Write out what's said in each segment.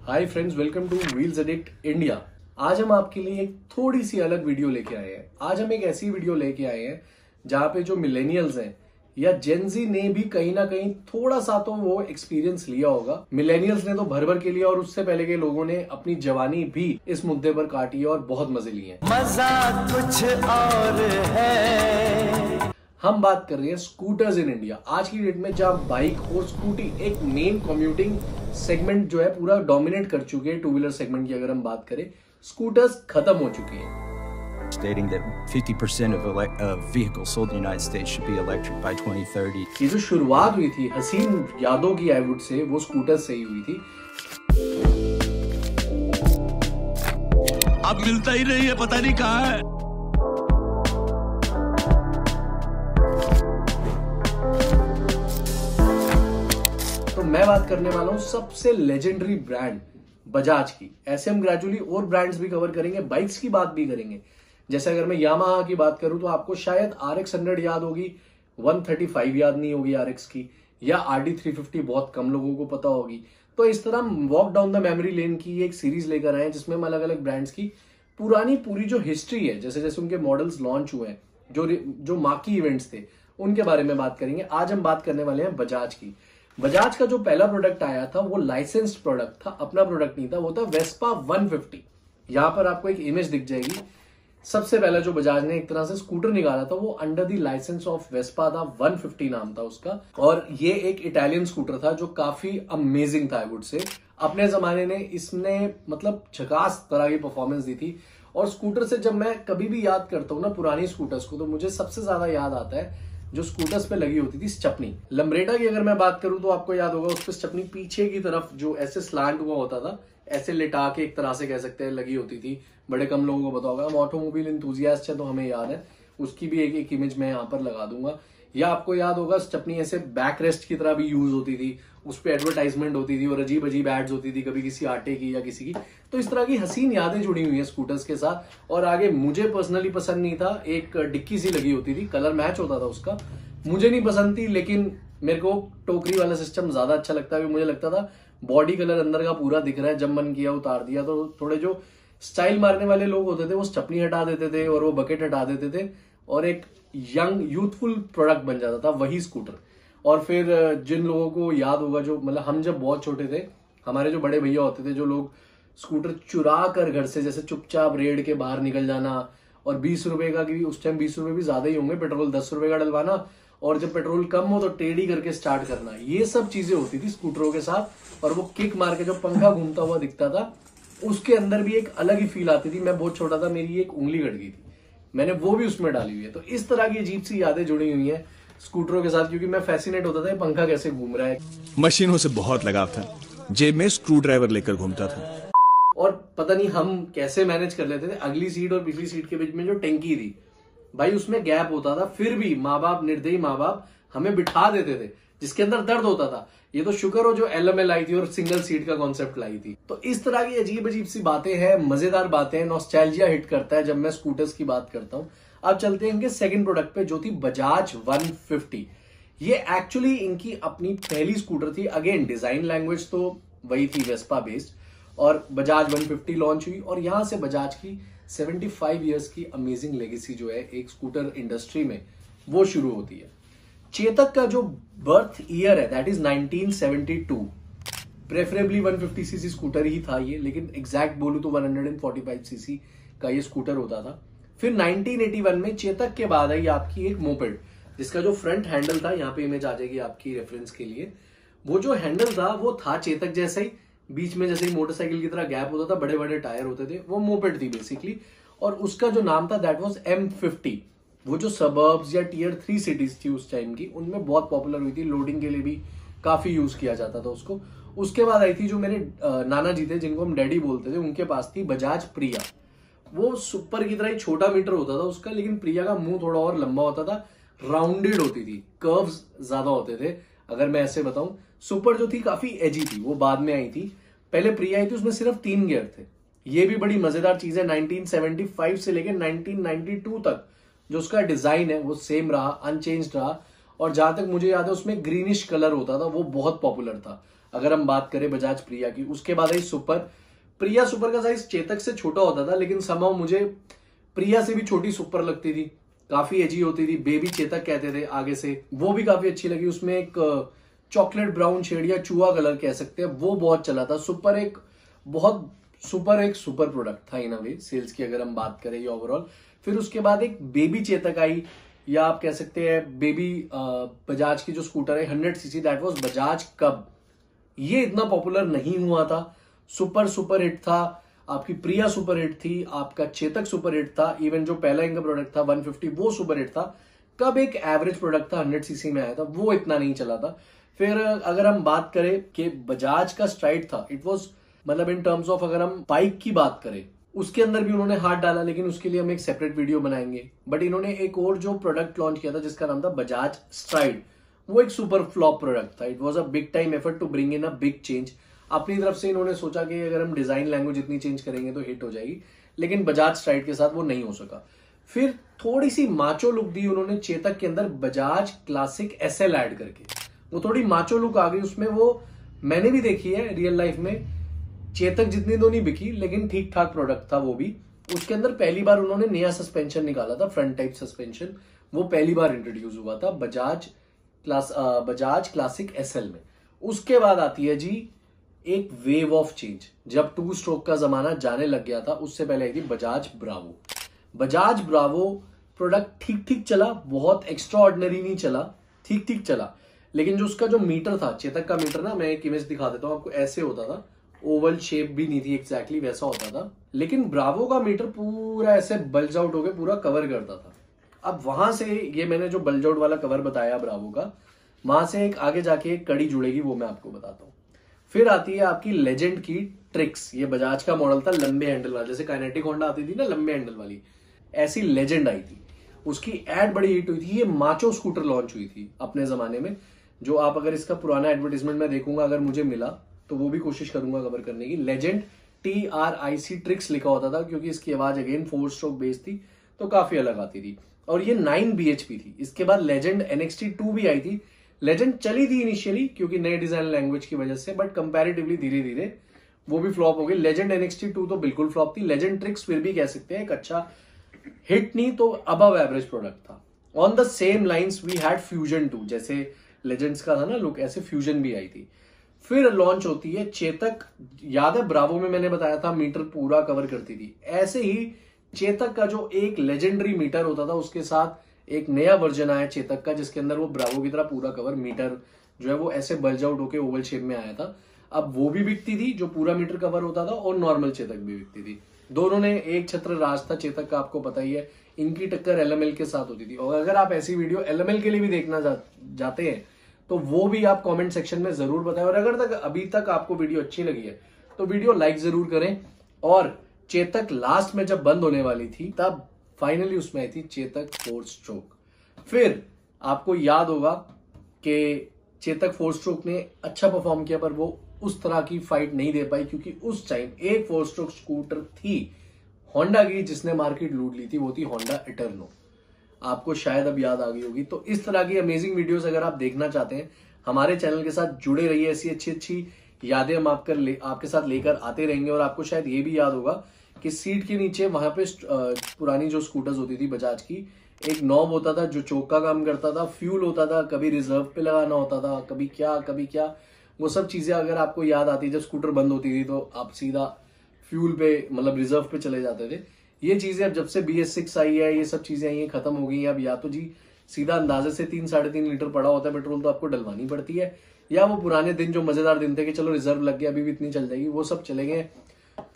Hi friends, welcome two wheels Addict India. आज हम आपके लिए एक थोड़ी सी अलग वीडियो लेके आए हैं। आज हम एक ऐसी वीडियो लेके आए हैं जहां पे जो मिलेनियल्स हैं या जेनजी ने भी कहीं ना कहीं थोड़ा सा तो वो एक्सपीरियंस लिया होगा। मिलेनियल्स ने तो भर भर के लिया और उससे पहले के लोगों ने अपनी जवानी भी इस मुद्दे पर काटी है और बहुत मजे लिए हैं। मजा कुछ और है। हम बात कर रहे हैं स्कूटर्स इन इंडिया। आज की डेट में जहां बाइक और स्कूटी एक मेन कम्यूटिंग सेगमेंट जो है पूरा डोमिनेट कर चुके हैं, टू व्हीलर सेगमेंट की अगर हम बात करें, स्कूटर्स खत्म हो चुकी हैं। Stating that 50% of vehicles sold in the United States should be electric by 2030. ये जो शुरुआत हुई थी हसीन यादों की, आई वुड से, वो स्कूटर से ही हुई थी। अब मिलता ही नहीं है, पता नहीं कहाँ है। तो मैं बात करने वाला हूं सबसे लेजेंडरी ब्रांड बजाज की। ऐसे हम ग्रेजुअली और ब्रांड्स भी कवर करेंगे, बाइक्स की बात भी करेंगे। जैसे अगर मैं यामाहा की बात करूं तो आपको शायद RX 100 याद होगी, 135 याद नहीं होगी RX की, या RD 350 बहुत कम लोगों को पता होगी। तो इस तरह हम walk down the memory lane की एक सीरीज लेकर आए हैं जिसमें हम अलग अलग ब्रांड्स की पूरी जो हिस्ट्री है, जैसे जैसे उनके मॉडल्स लॉन्च हुए हैं, जो मार्की इवेंट्स थे, उनके बारे में बात करेंगे। आज हम बात करने वाले हैं बजाज की। बजाज का जो पहला प्रोडक्ट आया था वो लाइसेंस्ड प्रोडक्ट था, अपना प्रोडक्ट नहीं था। वो था वेस्पा 150। यहां पर आपको एक इमेज दिख जाएगी। सबसे पहला जो बजाज ने एक तरह से स्कूटर निकाला था वो under the licence of Vespa था, 150 नाम था उसका। और ये एक इटालियन स्कूटर था जो काफी अमेजिंग था, आई वुड से। अपने जमाने में इसने मतलब झकास तरह की परफॉर्मेंस दी थी। और स्कूटर से जब मैं कभी भी याद करता हूँ ना पुरानी स्कूटर्स को, तो मुझे सबसे ज्यादा याद आता है जो स्कूटर्स पे लगी होती थी स्टेपनी। लम्ब्रेटा की अगर मैं बात करूं तो आपको याद होगा उस पर स्टेपनी पीछे की तरफ जो ऐसे स्लांट हुआ होता था, ऐसे लिटा के एक तरह से कह सकते हैं लगी होती थी। बड़े कम लोगों को पता होगा, हम ऑटोमोबाइल इंथुजियास्ट है तो हमें याद है। उसकी भी एक इमेज मैं यहाँ पर लगा दूंगा। या आपको याद होगा स्टेपनी ऐसे बैक रेस्ट की तरह भी यूज होती थी, उस पर एडवर्टाइजमेंट होती थी और अजीब अजीब एड्स होती थी, कभी किसी आटे की या किसी की। तो इस तरह की हसीन यादें जुड़ी हुई हैं स्कूटर्स के साथ। और आगे मुझे पर्सनली पसंद नहीं था, एक डिक्की सी लगी होती थी, कलर मैच होता था उसका, मुझे नहीं पसंद थी। लेकिन मेरे को टोकरी वाला सिस्टम ज्यादा अच्छा लगता है। मुझे लगता था बॉडी कलर अंदर का पूरा दिख रहा है, जब मन किया उतार दिया। तो थोड़े जो स्टाइल मारने वाले लोग होते थे वो स्टेपनी हटा देते थे और वो बकेट हटा देते थे और एक यंग यूथफुल प्रोडक्ट बन जाता था वही स्कूटर। और फिर जिन लोगों को याद होगा, जो मतलब हम जब बहुत छोटे थे, हमारे जो बड़े भैया होते थे, जो लोग स्कूटर चुरा कर घर से जैसे चुपचाप रेड के बाहर निकल जाना, और 20 रुपए का, कि उस टाइम 20 रुपए भी ज्यादा ही होंगे, पेट्रोल 10 रुपए का डलवाना, और जब पेट्रोल कम हो तो टेढ़ी करके स्टार्ट करना, ये सब चीजें होती थी स्कूटरों के साथ। और वो किक मार के जो पंखा घूमता हुआ दिखता था, उसके अंदर भी एक अलग ही फील आती थी। मैं बहुत छोटा था, मेरी एक उंगली कट गई थी, मैंने वो भी उसमें डाली हुई है। तो इस तरह की अजीब सी यादें जुड़ी हुई हैं स्कूटरों के साथ, क्योंकि मैं फैसिनेट होता था ये पंखा कैसे घूम रहा है। मशीनों से बहुत लगाव था, जेब में स्क्रू ड्राइवर लेकर घूमता था। और पता नहीं हम कैसे मैनेज कर लेते थे, अगली सीट और पिछली सीट के बीच में जो टैंकी थी भाई, उसमें गैप होता था, फिर भी माँ बाप, निर्दयी माँ बाप, हमें बिठा देते थे जिसके अंदर दर्द होता था। ये तो शुक्र हो जो LML आई थी और सिंगल सीट का कॉन्सेप्ट लाई थी। तो इस तरह की अजीब अजीब सी बातें हैं, मजेदार बातें हैं, नॉस्टैल्जिया हिट करता है जब मैं स्कूटर्स की बात करता हूं। अब चलते हैं इनके सेकंड प्रोडक्ट पे, जो थी बजाज 150। ये एक्चुअली इनकी अपनी पहली स्कूटर थी। अगेन डिजाइन लैंग्वेज तो वही थी, वेस्पा बेस्ड, और बजाज 150 लॉन्च हुई। और यहां से बजाज की 75 ईयर्स की अमेजिंग लेगेसी जो है एक स्कूटर इंडस्ट्री में, वो शुरू होती है। चेतक का जो बर्थ ईयर है that is 1972। Preferably 150cc scooter ही था ये, लेकिन एग्जैक्ट बोलूं तो 145cc का ये स्कूटर होता था। फिर 1981 में चेतक के बाद आई आपकी एक मोपेड, जिसका जो फ्रंट हैंडल था, यहाँ पे इमेज आ जाएगी आपकी रेफरेंस के लिए, वो जो हैंडल था वो था चेतक जैसा ही, बीच में जैसे ही मोटरसाइकिल की तरह गैप होता था, बड़े बड़े टायर होते थे, वो मोपेड थी बेसिकली। और उसका जो नाम था दैट वाज M50। वो जो सबर्ब्स या Tier 3 सिटीज थी उस टाइम की, उनमें बहुत पॉपुलर हुई थी, लोडिंग के लिए भी काफी यूज किया जाता था उसको। उसके बाद आई थी जो मेरे नाना जी थे, जिनको हम डैडी बोलते थे, उनके पास थी बजाज प्रिया। वो सुपर की तरह ही छोटा मीटर होता था उसका, लेकिन प्रिया का मुंह थोड़ा और लंबा होता था, राउंडेड होती थी, कर्व्स ज्यादा होते थे। अगर मैं ऐसे बताऊं, सुपर जो थी काफी एजी थी, वो बाद में आई थी। पहले प्रिया आई थी, उसमें सिर्फ 3 गियर थे। ये भी बड़ी मजेदार चीज है, 1975 से लेकर 1992 तक जो उसका डिजाइन है वो सेम रहा, अनचेंज्ड रहा। और जहां तक मुझे याद है उसमें ग्रीनिश कलर होता था, वो बहुत पॉपुलर था। अगर हम बात करें बजाज प्रिया की। उसके बाद आई सुपर। प्रिया सुपर का साइज चेतक से छोटा होता था, लेकिन समहाउ मुझे प्रिया से भी छोटी सुपर लगती थी, काफी एजी होती थी, बेबी चेतक कहते थे आगे से, वो भी काफी अच्छी लगी। उसमें एक चॉकलेट ब्राउन शेड या चूहा कलर कह सकते हैं, वो बहुत चला था। सुपर एक सुपर प्रोडक्ट था इन अ वे सेल्स की अगर हम बात करें ये ओवरऑल। फिर उसके बाद एक बेबी चेतक आई, या आप कह सकते हैं बेबी बजाज की जो स्कूटर है 100 सीसी, दैट वाज बजाज कब। ये इतना पॉपुलर नहीं हुआ था। सुपर हिट था, आपकी प्रिया सुपर हिट थी, आपका चेतक सुपर हिट था, इवन जो पहला इनका प्रोडक्ट था 150 वो सुपर हिट था। कब एक एवरेज प्रोडक्ट था 100 सीसी में आया था, वो इतना नहीं चला था। फिर अगर हम बात करें कि बजाज का स्ट्राइड था, इट वाज मतलब इन टर्म्स ऑफ अगर हम बाइक की बात करें उसके अंदर भी उन्होंने हाथ डाला, लेकिन उसके लिए हम एक सेपरेट वीडियो बनाएंगे। बट इन्होंने एक और जो प्रोडक्ट लॉन्च किया था जिसका नाम था बजाज स्ट्राइड, वो एक सुपर फ्लॉप प्रोडक्ट था। It was a big time effort to bring in a big change. अपनी तरफ से इन्होंने सोचा कि अगर हम डिजाइन लैंग्वेज इतनी चेंज करेंगे तो हिट हो जाएगी, लेकिन बजाज स्ट्राइड के साथ वो नहीं हो सका। फिर थोड़ी सी माचो लुक दी उन्होंने चेतक के अंदर बजाज क्लासिक एसएल ऐड करके, वो थोड़ी माचो लुक आ गई उसमें। वो मैंने भी देखी है रियल लाइफ में, चेतक जितनी तो नहीं बिकी, लेकिन ठीक ठाक प्रोडक्ट था वो भी। उसके अंदर पहली बार उन्होंने नया सस्पेंशन निकाला था, फ्रंट टाइप सस्पेंशन, वो पहली बार इंट्रोड्यूस हुआ था बजाज क्लासिक एसएल में। उसके बाद आती है जी एक वेव ऑफ चेंज, जब 2 स्ट्रोक का जमाना जाने लग गया था। उससे पहले आई थी Bajaj Bravo. Bajaj Bravo product ठीक ठीक चला, बहुत एक्स्ट्रा ऑर्डिनरी नहीं चला, ठीक ठीक चला। लेकिन जो उसका जो मीटर था, चेतक का मीटर ना, मैं एक इमेज दिखा देता हूं आपको, ऐसे होता था, ओवल शेप भी नहीं थी एग्जैक्टली वैसा होता था। लेकिन ब्रावो का मीटर पूरा ऐसे बल्ज आउट होकर पूरा कवर करता था। अब वहां से ये मैंने जो बल्ज आउट वाला कवर बताया ब्रावो का, वहां से एक आगे जाके एक कड़ी जुड़ेगी, वो मैं आपको बताता हूँ। फिर आती है आपकी लेजेंड की ट्रिक्स। ये बजाज का मॉडल था लंबे हैंडल वाला, जैसे काइनेटिक होंडा आती थी ना लंबे हैंडल वाली, ऐसी लेजेंड आई थी। उसकी एड बड़ी हिट हुई थी। ये माचो स्कूटर लॉन्च हुई थी अपने जमाने में, जो आप अगर इसका पुराना एडवर्टाइजमेंट में देखूंगा, अगर मुझे मिला तो वो भी कोशिश करूंगा कवर करने की। लेजेंड TRIC ट्रिक्स लिखा होता था, क्योंकि इसकी आवाज अगेन 4 स्ट्रोक बेस थी तो काफी अलग आती थी। और ये 9 bhp थी। इसके बाद लेजेंड NXT2 भी आई थी। लेजेंड चली थी इनिशियली क्योंकि नए डिजाइन लैंग्वेज की वजह से, बट कंपैरेटिवली धीरे धीरे वो भी फ्लॉप हो गई। लेजेंड NXT2 तो बिल्कुल फ्लॉप थी। लेजेंड ट्रिक्स फिर भी कह सकते हैं एक अच्छा हिट नहीं तो अबव एवरेज प्रोडक्ट था। On the same lines we had Fusion 2, जैसे लेजेंड्स का था ना लुक, ऐसे फ्यूजन भी आई थी। फिर लॉन्च होती है चेतक। याद है ब्रावो में मैंने बताया था मीटर पूरा कवर करती थी, ऐसे ही चेतक का जो एक लेजेंडरी मीटर होता था उसके साथ एक नया वर्जन आया चेतक का, जिसके अंदर वो ब्रावो की तरह पूरा कवर मीटर जो है वो ऐसे बल्ज आउट होके ओवल शेप में आया था। अब वो भी बिकती थी जो पूरा मीटर कवर होता था, और नॉर्मल चेतक भी बिकती थी। दोनों ने एक छत्र राज था तक का, आपको पता ही है। इनकी टक्कर LML के साथ होती थी। और अगर आप ऐसी वीडियो LML के लिए भी देखना जाते हैं तो वो भी आप कमेंट सेक्शन में जरूर बताएं। और अगर अभी तक आपको वीडियो अच्छी लगी है तो वीडियो लाइक जरूर करें। और चेतक लास्ट में जब बंद होने वाली थी तब फाइनली उसमें आई थी चेतक 4 स्ट्रोक। फिर आपको याद होगा कि चेतक 4 स्ट्रोक ने अच्छा परफॉर्म किया, पर वो उस तरह की फाइट नहीं दे पाई, क्योंकि उस टाइम एक 4 स्ट्रोक स्कूटर थी होंडा की जिसने मार्केट लूट ली थी, वो थी होंडा इटर्नो। आपको शायद अब याद आ गई होगी। तो इस तरह की अमेजिंग वीडियोस अगर आप देखना चाहते हैं, हमारे चैनल के साथ जुड़े रहिए। ऐसी अच्छी अच्छी यादें हम आपके साथ लेकर आते रहेंगे। और आपको शायद ये भी याद होगा कि सीट के नीचे वहां पे पुरानी जो स्कूटर्स होती थी बजाज की, एक नॉब होता था जो चौक का काम करता था, फ्यूल होता था, कभी रिजर्व पे लगाना होता था, कभी क्या। वो सब चीजें अगर आपको याद आती, जब स्कूटर बंद होती थी तो आप सीधा फ्यूल पे मतलब रिजर्व पे चले जाते थे। ये चीजें अब जब से BS6 आई है, ये सब चीजें आई है, खत्म हो गई हैं। अब या तो जी सीधा अंदाजे से 3-3.5 लीटर पड़ा होता है पेट्रोल, तो आपको डलवानी पड़ती है, या वो पुराने दिन जो मजेदार दिन थे कि चलो रिजर्व लग गया अभी भी इतनी चल जाएगी, वो सब चले गए।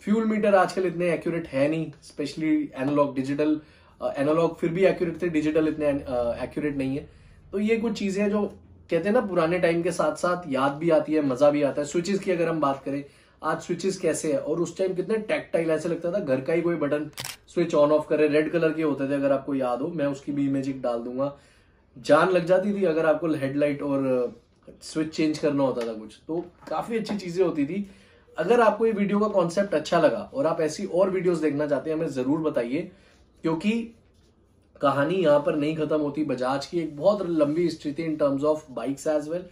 फ्यूल मीटर आजकल इतने एक्यूरेट है नहीं, स्पेशली एनालॉग। डिजिटल एनालॉग फिर भी एक्यूरेट थे, डिजिटल इतने एक्यूरेट नहीं है। तो ये कुछ चीजें जो कहते हैं ना पुराने टाइम के साथ साथ याद भी आती है, मजा भी आता है। स्विचेस की अगर हम बात करें, आज स्विचेस कैसे है, और उस टाइम कितने टैक्टाइल, ऐसे लगता था घर का ही कोई बटन स्विच ऑन ऑफ करे। रेड कलर के होते थे, अगर आपको याद हो, मैं उसकी भी इमेज डाल दूंगा। जान लग जाती थी अगर आपको हेडलाइट और स्विच चेंज करना होता था कुछ, तो काफी अच्छी चीजें होती थी। अगर आपको ये वीडियो का कॉन्सेप्ट अच्छा लगा और आप ऐसी और वीडियोस देखना चाहते हैं, हमें जरूर बताइए, क्योंकि कहानी यहाँ पर नहीं खत्म होती। बजाज की एक बहुत लंबी हिस्ट्री थी in terms of bikes as well,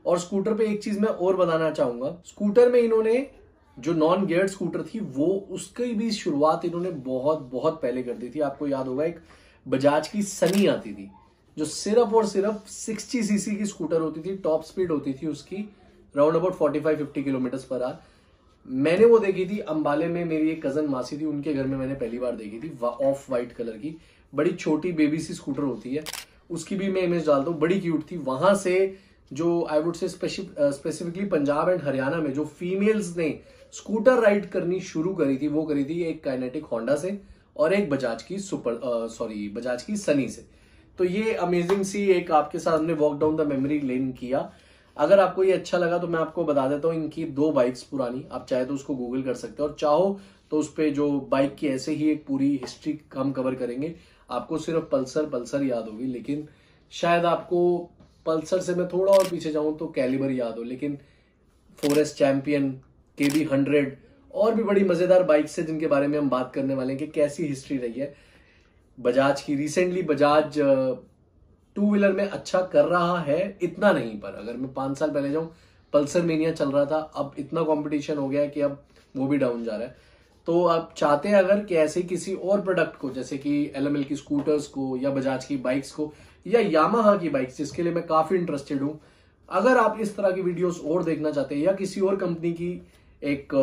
और स्कूटर पे एक चीज मैं और बताना चाहूंगा, स्कूटर में इन्होंने जो नॉन गियर्ड स्कूटर थी वो उसकी भी शुरुआत इन्होंने बहुत बहुत पहले कर दी थी। आपको याद होगा एक बजाज की सनी आती थी जो सिर्फ और सिर्फ 60 सीसी की स्कूटर होती थी, टॉप स्पीड होती थी उसकी round about 45-50 kilometre per hour. मैंने वो देखी थी अंबाले में, मेरी एक कजन मासी थी उनके घर में मैंने पहली बार देखी थी, ऑफ वाइट कलर की बड़ी छोटी बेबी सी स्कूटर होती है, उसकी भी मैं इमेज डालता हूँ, बड़ी क्यूट थी। वहां से जो आई वुड से स्पेसिफिकली पंजाब एंड हरियाणा में जो फीमेल्स ने स्कूटर राइड करनी शुरू करी थी वो करी थी एक काइनेटिक होंडा से और एक बजाज की बजाज की सनी से। तो ये अमेजिंग सी एक आपके साथ हमने walk down the memory lane किया। अगर आपको ये अच्छा लगा तो मैं आपको बता देता हूँ इनकी 2 बाइक्स पुरानी, आप चाहे तो उसको गूगल कर सकते हो और चाहो तो उस पर जो बाइक की ऐसे ही एक पूरी हिस्ट्री हम कवर करेंगे। आपको सिर्फ पल्सर याद होगी, लेकिन शायद आपको पल्सर से मैं थोड़ा और पीछे जाऊं तो कैलिबर याद हो, लेकिन फॉरेस्ट चैंपियन, KB 100 और भी बड़ी मजेदार बाइक्स है जिनके बारे में हम बात करने वाले हैं कि कैसी हिस्ट्री रही है बजाज की। रिसेंटली बजाज 2 व्हीलर में अच्छा कर रहा है, इतना नहीं, पर अगर मैं 5 साल पहले जाऊं पल्सर मेनिया चल रहा था, अब इतना कंपटीशन हो गया है कि अब वो भी डाउन जा रहा है। तो आप चाहते हैं अगर कि ऐसे किसी और प्रोडक्ट को, जैसे कि LML की स्कूटर्स को या बजाज की बाइक्स को या यामाहा की बाइक्स, जिसके लिए मैं काफी इंटरेस्टेड हूं, अगर आप इस तरह की वीडियोस और देखना चाहते हैं या किसी और कंपनी की एक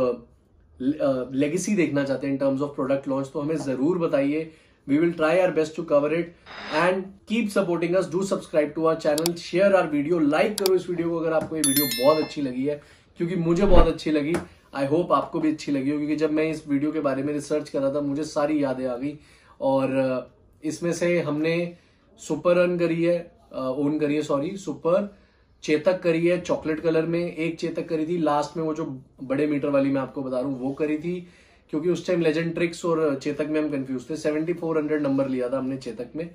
लेगेसी देखना चाहते हैं इन टर्म्स ऑफ प्रोडक्ट लॉन्च, तो हमें जरूर बताइए। We will try our best to cover it and keep supporting us. Do subscribe to our channel, share our video, like करो इस वीडियो को अगर आपको ये वीडियो बहुत अच्छी लगी है, क्योंकि मुझे बहुत अच्छी लगी। आई होप आपको भी अच्छी लगी हो, क्योंकि जब मैं इस वीडियो के बारे में रिसर्च कर रहा था मुझे सारी यादें आ गई और इसमें से हमने सुपर सुपर चेतक करी है चॉकलेट कलर में, एक चेतक करी थी लास्ट में, वो जो बड़े मीटर वाली मैं आपको बता रहा हूँ वो करी थी, क्योंकि उस टाइम लेजेंड ट्रिक्स और चेतक में हम कंफ्यूज थे। 7400 नंबर लिया था हमने चेतक में,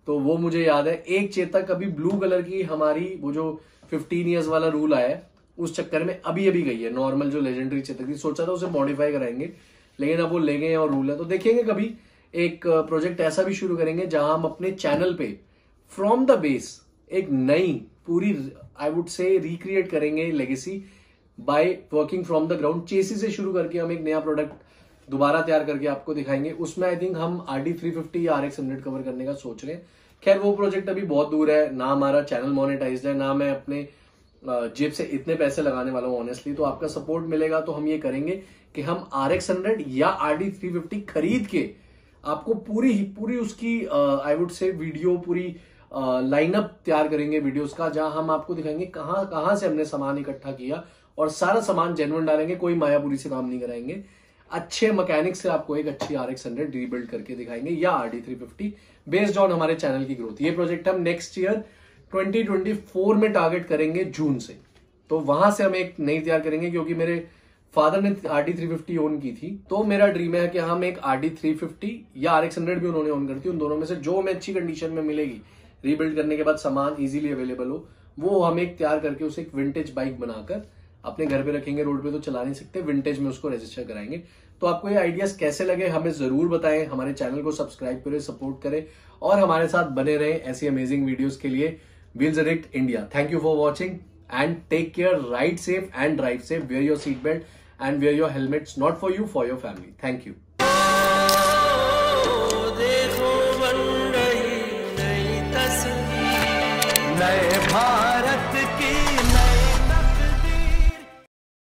तो वो मुझे याद है। एक चेतक अभी ब्लू कलर की हमारी, वो जो 15 ईयर्स वाला रूल आया है उस चक्कर में अभी गई है, नॉर्मल जो लेजेंडरी चेतक थी, सोचा था उसे मॉडिफाई कराएंगे लेकिन अब वो ले गए और रूल है। तो देखेंगे कभी एक प्रोजेक्ट ऐसा भी शुरू करेंगे जहां हम अपने चैनल पे फ्रॉम द बेस एक नई पूरी आई वुड से रिक्रिएट करेंगे legacy by working from the ground. Chassis से शुरू करके हम एक नया प्रोडक्ट दोबारा तैयार करके आपको दिखाएंगे। उसमें आई थिंक हम RD350 या RX 100 कवर करने का सोच रहे हैं। खैर वो प्रोजेक्ट अभी बहुत दूर है, ना हमारा चैनल मोनेटाइज्ड है, ना मैं अपने जेब से इतने पैसे लगाने वाला हूं ऑनेस्टली। तो आपका सपोर्ट मिलेगा तो हम ये करेंगे कि हम RX 100 या RD350 खरीद के आपको पूरी उसकी आई वुड से वीडियो, पूरी लाइनअप तैयार करेंगे वीडियोस का, जहां हम आपको दिखाएंगे कहां से हमने सामान इकट्ठा किया और सारा सामान जेन्युइन डालेंगे, कोई मायापुरी से काम नहीं कराएंगे। अच्छे मैकेनिक से आपको एक अच्छी RX 100 रीबिल्ड करके दिखाएंगे या RD350 बेस्ड ऑन हमारे चैनल की ग्रोथ। ये प्रोजेक्ट हम नेक्स्ट ईयर 2024 में टारगेट करेंगे जून से, तो वहां से हम एक नई तैयार करेंगे, क्योंकि मेरे फादर ने RD350 ओन की थी, तो मेरा ड्रीम है कि हम एक RD350 या RX 100 भी उन्होंने ओन करती, उन दोनों में से जो हमें अच्छी कंडीशन में मिलेगी, रीबिल्ड करने के बाद सामान इजीली अवेलेबल हो, वो हम एक तैयार करके उसे एक विंटेज बाइक बनाकर अपने घर पे रखेंगे। रोड पे तो चला नहीं सकते, विंटेज में उसको रजिस्टर कराएंगे। तो आपको ये आइडियाज कैसे लगे हमें जरूर बताएं, हमारे चैनल को सब्सक्राइब करें, सपोर्ट करें और हमारे साथ बने रहें ऐसी अमेजिंग वीडियोस के लिए। Wheels Addict India, thank you for watching and take care, ride safe and drive safe, wear your seat belt and wear your helmets, not for you, for your family. Thank you. नए भाई